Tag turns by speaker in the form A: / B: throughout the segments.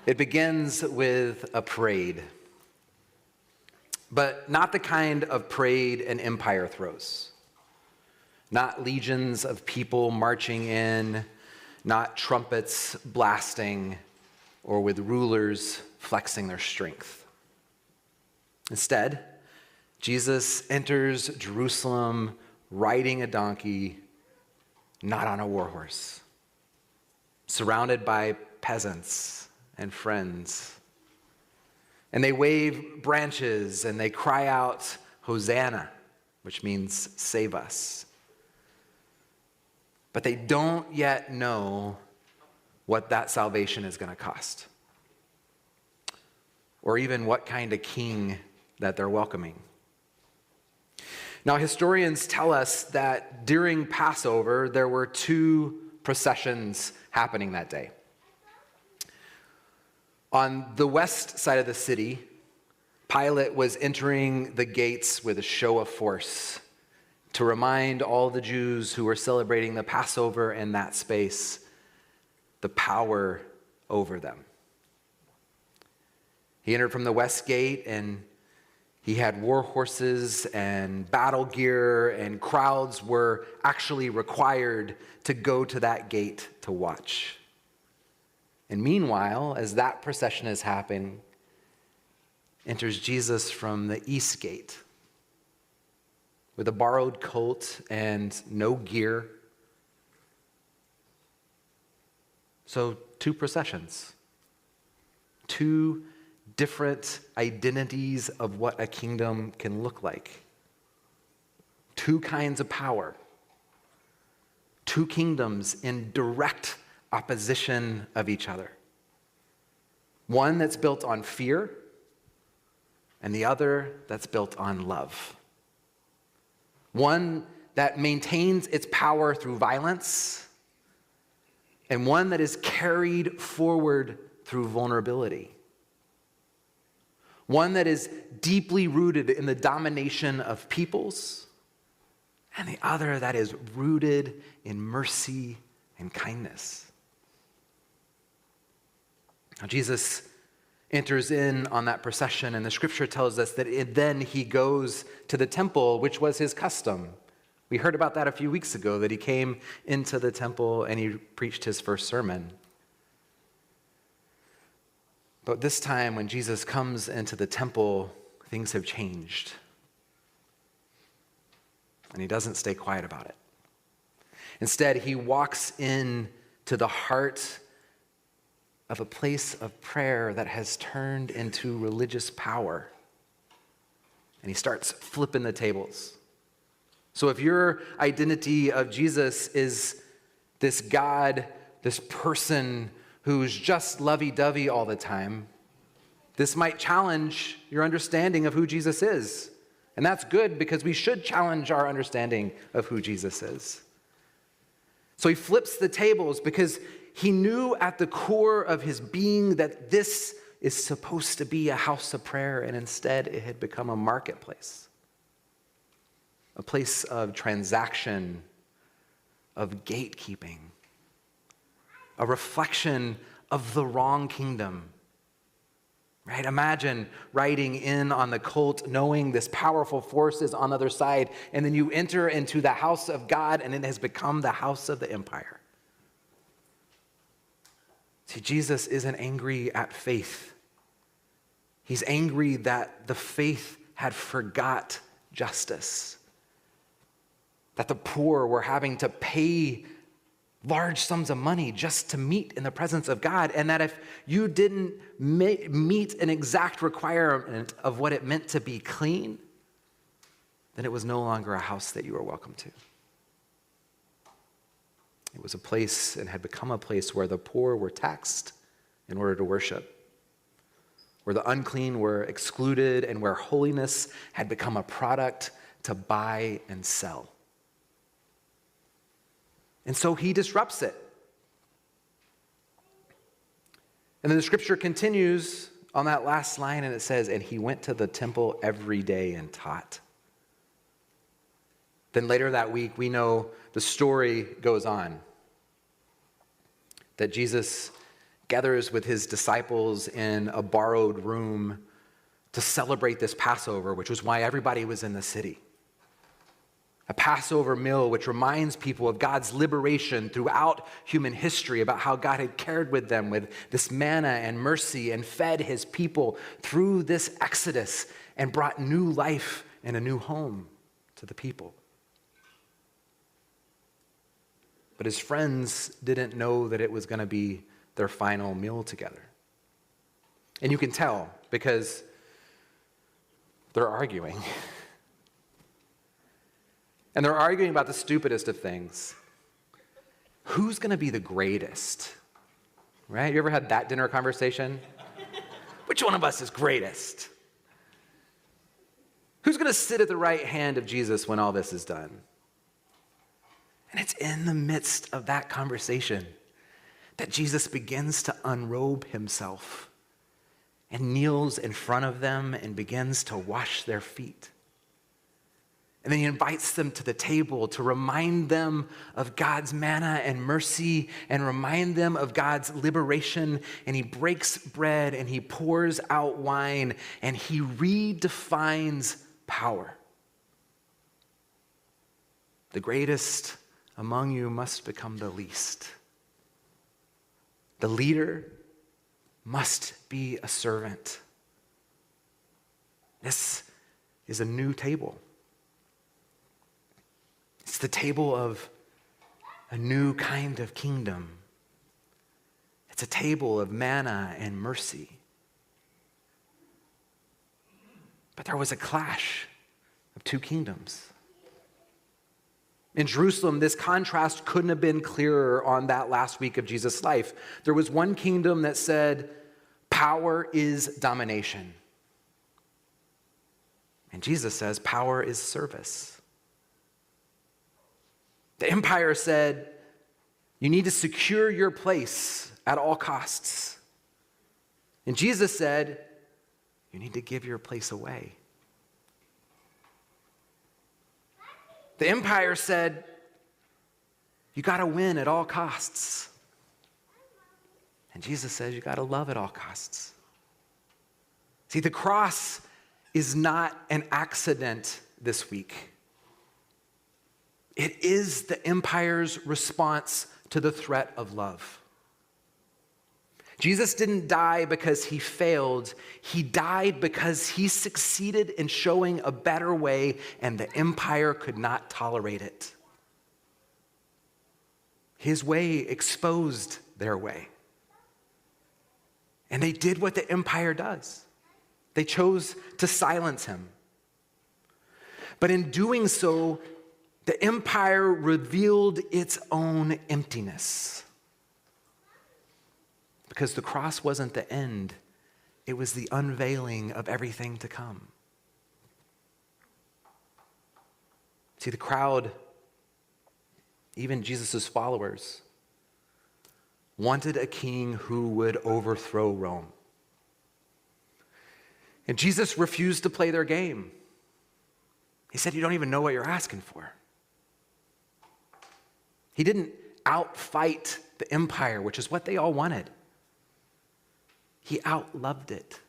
A: It begins with a parade, but not the kind of parade an empire throws. Not legions of people marching in, not trumpets blasting, or with rulers flexing their strength. Instead, Jesus enters Jerusalem riding a donkey, not on a war horse, surrounded by peasants and friends. And they wave branches and they cry out, Hosanna, which means save us. But they don't yet know what that salvation is going to cost, or even what kind of king that they're welcoming. Now, historians tell us that during Passover, there were two processions happening that day. On the west side of the city, Pilate was entering the gates with a show of force to remind all the Jews who were celebrating the Passover in that space the power over them. He entered from the west gate, and he had war horses and battle gear, and crowds were actually required to go to that gate to watch. And meanwhile, as that procession is happening, enters Jesus from the east gate with a borrowed colt and no gear. So, two processions, two different identities of what a kingdom can look like. Two kinds of power. Two kingdoms in direct opposition of each other. One that's built on fear, and the other that's built on love. One that maintains its power through violence, and one that is carried forward through vulnerability. One that is deeply rooted in the domination of peoples, and the other that is rooted in mercy and kindness. Now, Jesus enters in on that procession, and the scripture tells us that then he goes to the temple, which was his custom. We heard about that a few weeks ago, that he came into the temple and he preached his first sermon. But this time, when Jesus comes into the temple, things have changed. And he doesn't stay quiet about it. Instead, he walks in to the heart of a place of prayer that has turned into religious power. And he starts flipping the tables. So if your identity of Jesus is this God, this person who's just lovey-dovey all the time, this might challenge your understanding of who Jesus is. And that's good, because we should challenge our understanding of who Jesus is. So he flips the tables because he knew at the core of his being that this is supposed to be a house of prayer, and instead it had become a marketplace, a place of transaction, of gatekeeping, a reflection of the wrong kingdom. Right? Imagine riding in on the colt, knowing this powerful force is on the other side, and then you enter into the house of God, and it has become the house of the empire. See, Jesus isn't angry at faith. He's angry that the faith had forgot justice, that the poor were having to pay large sums of money just to meet in the presence of God, and that if you didn't meet an exact requirement of what it meant to be clean, then it was no longer a house that you were welcome to. It was a place, and had become a place, where the poor were taxed in order to worship, where the unclean were excluded, and where holiness had become a product to buy and sell. And so he disrupts it. And then the scripture continues on that last line, and it says, and he went to the temple every day and taught. Then later that week, we know the story goes on, that Jesus gathers with his disciples in a borrowed room to celebrate this Passover, which was why everybody was in the city. A Passover meal which reminds people of God's liberation throughout human history, about how God had cared with them with this manna and mercy and fed his people through this exodus and brought new life and a new home to the people. But his friends didn't know that it was going to be their final meal together. And you can tell because they're arguing. And they're arguing about the stupidest of things. Who's going to be the greatest? Right? You ever had that dinner conversation? Which one of us is greatest? Who's going to sit at the right hand of Jesus when all this is done? And it's in the midst of that conversation that Jesus begins to unrobe himself and kneels in front of them and begins to wash their feet. And then he invites them to the table to remind them of God's manna and mercy and remind them of God's liberation. And he breaks bread and he pours out wine and he redefines power. The greatest among you must become the least. The leader must be a servant. This is a new table. It's the table of a new kind of kingdom. It's a table of manna and mercy. But there was a clash of two kingdoms. In Jerusalem, this contrast couldn't have been clearer on that last week of Jesus' life. There was one kingdom that said, power is domination. And Jesus says, power is service. The empire said, you need to secure your place at all costs. And Jesus said, you need to give your place away. The empire said, you got to win at all costs. And Jesus says, you got to love at all costs. See, the cross is not an accident this week. It is the empire's response to the threat of love. Jesus didn't die because he failed. He died because he succeeded in showing a better way, and the empire could not tolerate it. His way exposed their way. And they did what the empire does. They chose to silence him. But in doing so, the empire revealed its own emptiness. Because the cross wasn't the end, it was the unveiling of everything to come. See, the crowd, even Jesus' followers, wanted a king who would overthrow Rome. And Jesus refused to play their game. He said, you don't even know what you're asking for. He didn't outfight the empire, which is what they all wanted. He outloved it.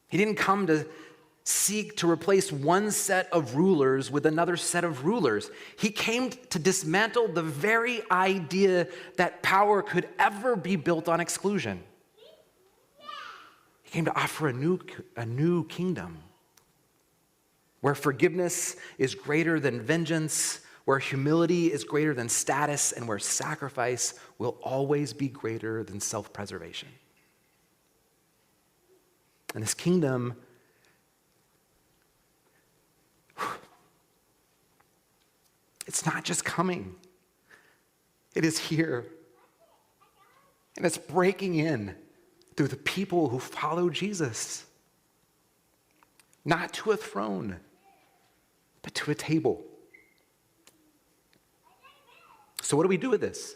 A: He didn't come to seek to replace one set of rulers with another set of rulers. He came to dismantle the very idea that power could ever be built on exclusion. He came to offer a new kingdom where forgiveness is greater than vengeance, where humility is greater than status, and where sacrifice will always be greater than self-preservation. And this kingdom, it's not just coming. It is here. And it's breaking in through the people who follow Jesus. Not to a throne, but to a table. So what do we do with this?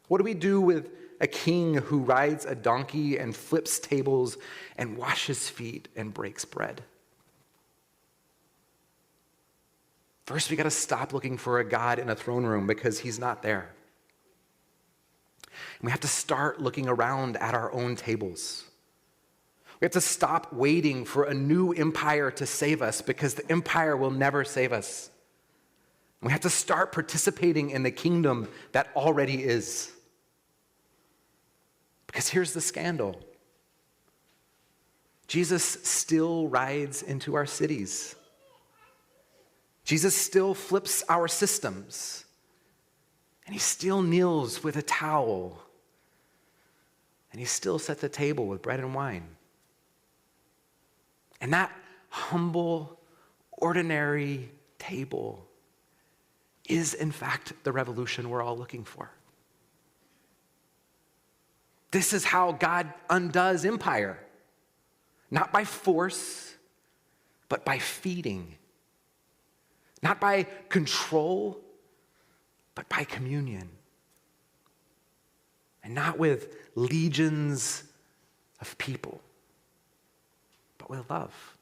A: What do we do with a king who rides a donkey and flips tables and washes feet and breaks bread? First, we got to stop looking for a God in a throne room because he's not there. And we have to start looking around at our own tables. We have to stop waiting for a new empire to save us because the empire will never save us. We have to start participating in the kingdom that already is. Because here's the scandal. Jesus still rides into our cities. Jesus still flips our systems. And he still kneels with a towel. And he still sets the table with bread and wine. And that humble, ordinary table is, in fact, the revolution we're all looking for. This is how God undoes empire. Not by force, but by feeding. Not by control, but by communion. And not with legions of people, but with love.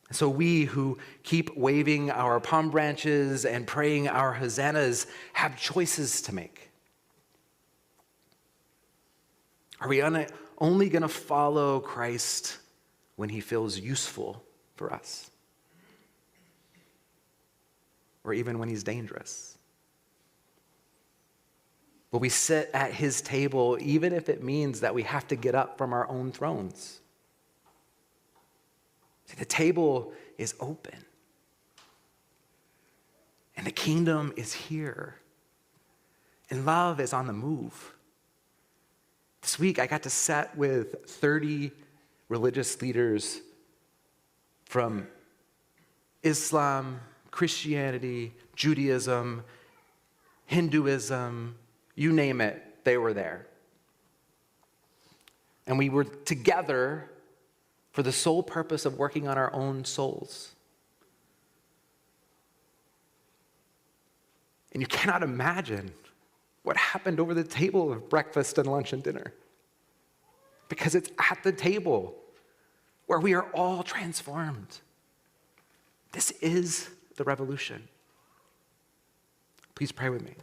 A: And so we who keep waving our palm branches and praying our hosannas have choices to make. Are we only going to follow Christ when he feels useful for us? Or even when he's dangerous? Will we sit at his table even if it means that we have to get up from our own thrones? See, the table is open. And the kingdom is here. And love is on the move. This week, I got to sit with 30 religious leaders from Islam, Christianity, Judaism, Hinduism, you name it, they were there. And we were together for the sole purpose of working on our own souls. And you cannot imagine what happened over the table of breakfast and lunch and dinner. Because it's at the table where we are all transformed. This is the revolution. Please pray with me.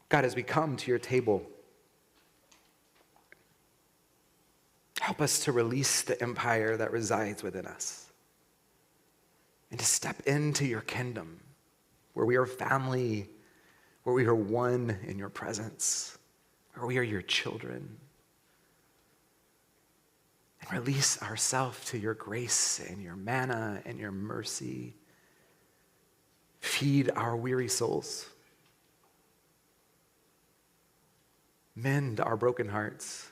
A: God, as we come to your table, help us to release the empire that resides within us and to step into your kingdom where we are family, where we are one in your presence, where we are your children. And release ourselves to your grace and your manna and your mercy. Feed our weary souls. Mend our broken hearts.